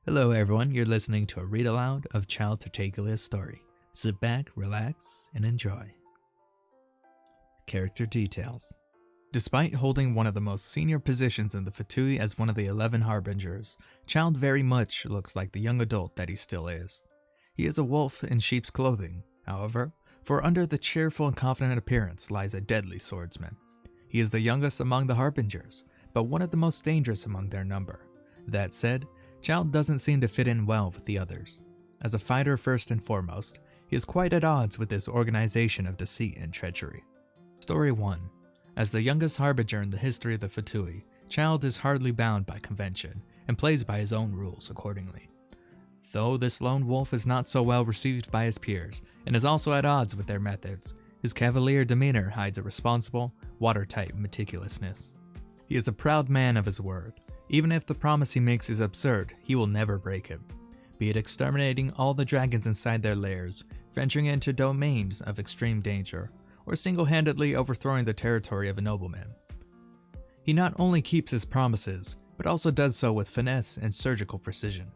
Hello everyone, you're listening to a read aloud of Childe Tartaglia's story. Sit back, relax, and enjoy. Character details. Despite holding one of the most senior positions in the Fatui as one of the 11 Harbingers, Childe very much looks like the young adult that he still is. He is a wolf in sheep's clothing, however, for under the cheerful and confident appearance lies a deadly swordsman. He is the youngest among the Harbingers, but one of the most dangerous among their number. That said, Childe doesn't seem to fit in well with the others. As a fighter first and foremost, he is quite at odds with this organization of deceit and treachery. Story 1. As the youngest Harbinger in the history of the Fatui, Childe is hardly bound by convention, and plays by his own rules accordingly. Though this lone wolf is not so well received by his peers, and is also at odds with their methods, his cavalier demeanor hides a responsible, watertight meticulousness. He is a proud man of his word. Even if the promise he makes is absurd, he will never break it. Be it exterminating all the dragons inside their lairs, venturing into domains of extreme danger, or single-handedly overthrowing the territory of a nobleman. He not only keeps his promises, but also does so with finesse and surgical precision.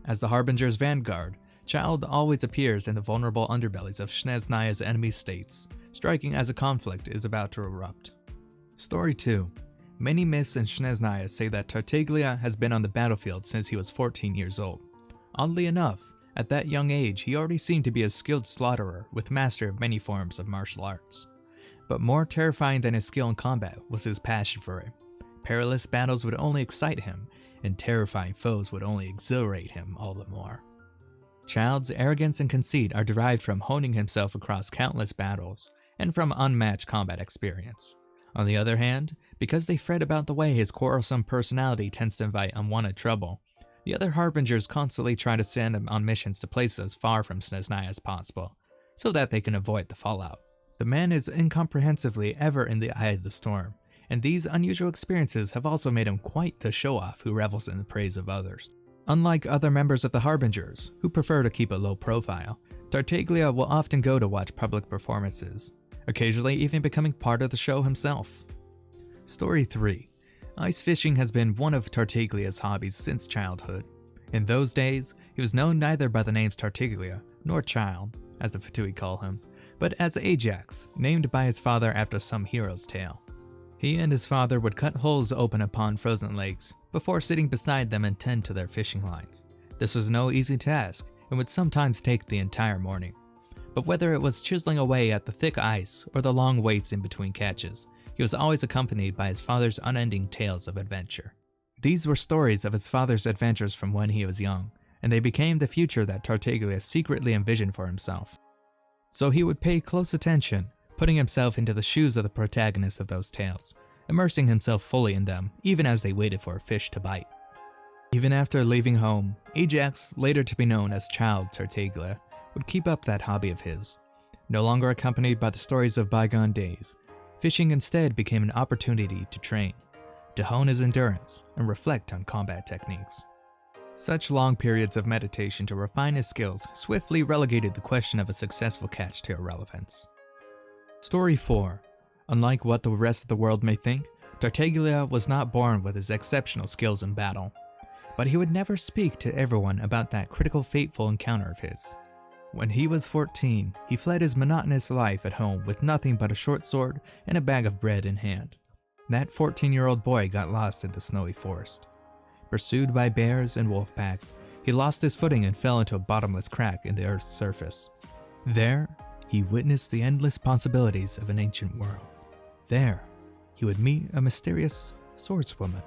As the Harbinger's vanguard, Childe always appears in the vulnerable underbellies of Snezhnaya's enemy states, striking as a conflict is about to erupt. Story 2. Many myths in Snezhnaya say that Tartaglia has been on the battlefield since he was 14 years old. Oddly enough, at that young age he already seemed to be a skilled slaughterer with mastery of many forms of martial arts. But more terrifying than his skill in combat was his passion for it. Perilous battles would only excite him, and terrifying foes would only exhilarate him all the more. Childe's arrogance and conceit are derived from honing himself across countless battles, and from unmatched combat experience. On the other hand, because they fret about the way his quarrelsome personality tends to invite unwanted trouble, the other Harbingers constantly try to send him on missions to places as far from Snezhnaya as possible, so that they can avoid the fallout. The man is incomprehensibly ever in the eye of the storm, and these unusual experiences have also made him quite the show-off who revels in the praise of others. Unlike other members of the Harbingers, who prefer to keep a low profile, Tartaglia will often go to watch public performances, occasionally even becoming part of the show himself. Story 3. Ice fishing has been one of Tartaglia's hobbies since childhood. In those days, he was known neither by the names Tartaglia nor Childe, as the Fatui call him, but as Ajax, named by his father after some hero's tale. He and his father would cut holes open upon frozen lakes before sitting beside them and tend to their fishing lines. This was no easy task and would sometimes take the entire morning. But whether it was chiseling away at the thick ice or the long waits in between catches, he was always accompanied by his father's unending tales of adventure. These were stories of his father's adventures from when he was young, and they became the future that Tartaglia secretly envisioned for himself. So he would pay close attention, putting himself into the shoes of the protagonists of those tales, immersing himself fully in them even as they waited for a fish to bite. Even after leaving home, Ajax, later to be known as Childe Tartaglia, would keep up that hobby of his. No longer accompanied by the stories of bygone days, fishing instead became an opportunity to train, to hone his endurance, and reflect on combat techniques. Such long periods of meditation to refine his skills swiftly relegated the question of a successful catch to irrelevance. Story 4. Unlike what the rest of the world may think, Tartaglia was not born with his exceptional skills in battle, but he would never speak to everyone about that critical fateful encounter of his. When he was 14, he fled his monotonous life at home with nothing but a short sword and a bag of bread in hand. That 14-year-old boy got lost in the snowy forest. Pursued by bears and wolf packs, he lost his footing and fell into a bottomless crack in the earth's surface. There, he witnessed the endless possibilities of an ancient world. There, he would meet a mysterious swordswoman.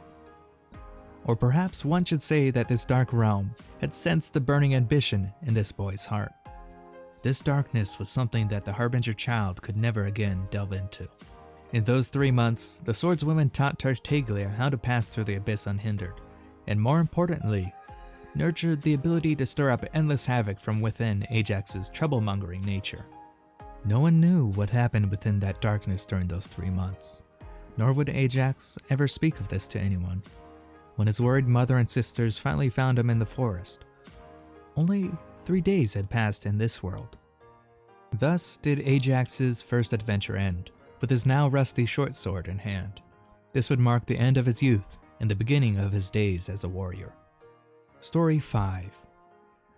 Or perhaps one should say that this dark realm had sensed the burning ambition in this boy's heart. This darkness was something that the Harbinger Childe could never again delve into. In those 3 months, the swordswoman taught Tartaglia how to pass through the abyss unhindered, and more importantly, nurtured the ability to stir up endless havoc from within Ajax's trouble-mongering nature. No one knew what happened within that darkness during those 3 months, nor would Ajax ever speak of this to anyone. When his worried mother and sisters finally found him in the forest, only 3 days had passed in this world. Thus did Ajax's first adventure end, with his now rusty short sword in hand. This would mark the end of his youth and the beginning of his days as a warrior. Story 5.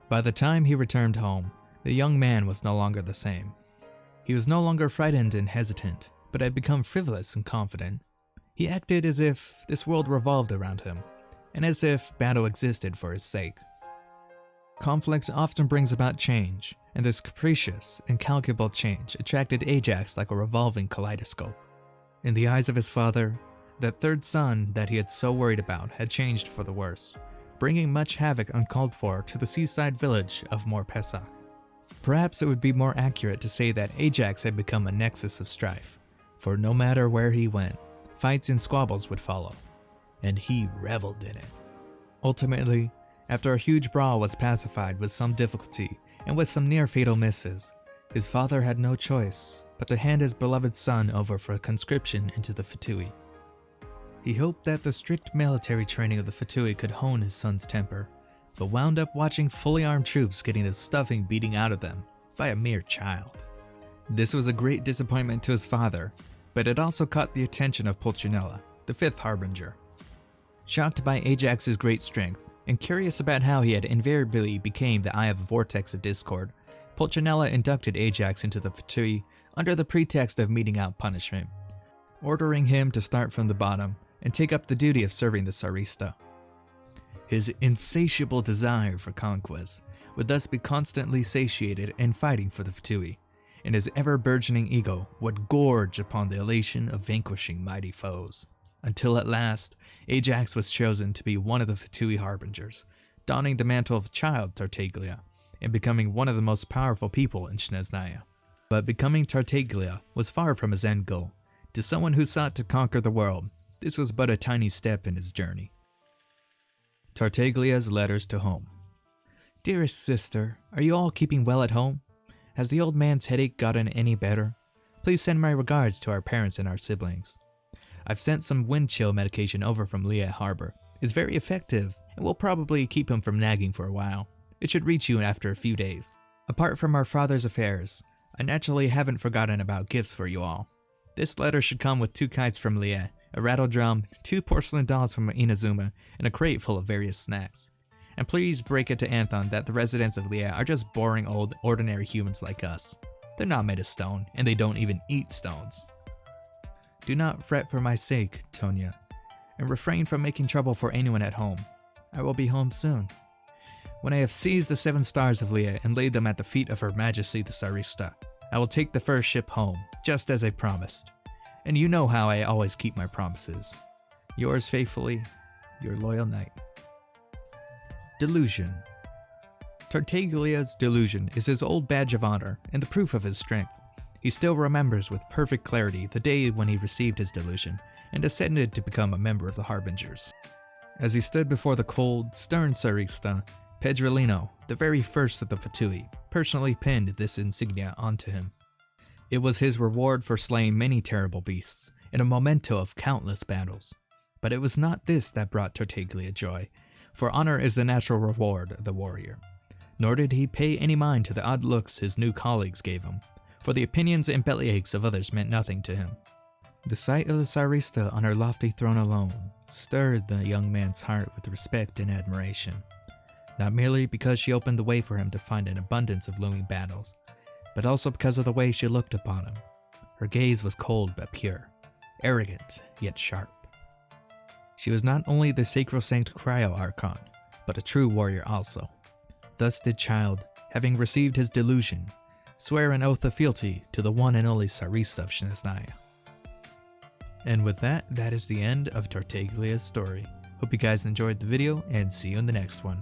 By the time he returned home, the young man was no longer the same. He was no longer frightened and hesitant, but had become frivolous and confident. He acted as if this world revolved around him, and as if battle existed for his sake. Conflict often brings about change, and this capricious, incalculable change attracted Ajax like a revolving kaleidoscope. In the eyes of his father, that third son that he had so worried about had changed for the worse, bringing much havoc uncalled for to the seaside village of Morpesak. Perhaps it would be more accurate to say that Ajax had become a nexus of strife, for no matter where he went, fights and squabbles would follow, and he reveled in it. Ultimately, after a huge brawl was pacified with some difficulty and with some near-fatal misses, his father had no choice but to hand his beloved son over for conscription into the Fatui. He hoped that the strict military training of the Fatui could hone his son's temper, but wound up watching fully armed troops getting the stuffing beating out of them by a mere child. This was a great disappointment to his father, but it also caught the attention of Pulcinella, the fifth harbinger. Shocked by Ajax's great strength, and curious about how he had invariably became the eye of a vortex of discord, Pulcinella inducted Ajax into the Fatui under the pretext of meting out punishment, ordering him to start from the bottom and take up the duty of serving the Sarista. His insatiable desire for conquest would thus be constantly satiated in fighting for the Fatui, and his ever-burgeoning ego would gorge upon the elation of vanquishing mighty foes. Until at last, Ajax was chosen to be one of the Fatui harbingers, donning the mantle of child Tartaglia, and becoming one of the most powerful people in Snezhnaya. But becoming Tartaglia was far from his end goal. To someone who sought to conquer the world, this was but a tiny step in his journey. Tartaglia's letters to home. Dearest sister, are you all keeping well at home? Has the old man's headache gotten any better? Please send my regards to our parents and our siblings. I've sent some wind chill medication over from Liyue Harbor. It's very effective and will probably keep him from nagging for a while. It should reach you after a few days. Apart from our father's affairs, I naturally haven't forgotten about gifts for you all. This letter should come with 2 kites from Liyue, a rattle drum, 2 porcelain dolls from Inazuma, and a crate full of various snacks. And please break it to Anthon that the residents of Liyue are just boring old ordinary humans like us. They're not made of stone, and they don't even eat stones. Do not fret for my sake, Tonya, and refrain from making trouble for anyone at home. I will be home soon. When I have seized the 7 stars of Liyue and laid them at the feet of Her Majesty the Sarista, I will take the first ship home, just as I promised. And you know how I always keep my promises. Yours faithfully, your loyal knight. Delusion. Tartaglia's delusion is his old badge of honor and the proof of his strength. He still remembers with perfect clarity the day when he received his delusion and ascended to become a member of the Harbingers. As he stood before the cold, stern Sarista, Pedrolino, the very first of the Fatui, personally pinned this insignia onto him. It was his reward for slaying many terrible beasts, in a memento of countless battles. But it was not this that brought Tartaglia joy, for honor is the natural reward of the warrior. Nor did he pay any mind to the odd looks his new colleagues gave him, for the opinions and bellyaches of others meant nothing to him. The sight of the Sarista on her lofty throne alone stirred the young man's heart with respect and admiration, not merely because she opened the way for him to find an abundance of looming battles, but also because of the way she looked upon him. Her gaze was cold but pure, arrogant yet sharp. She was not only the sacrosanct Cryo Archon, but a true warrior also. Thus did Childe, having received his delusion, swear an oath of fealty to the one and only Sarista of Snezhnaya. And with that, that is the end of Tartaglia's story. Hope you guys enjoyed the video, and see you in the next one.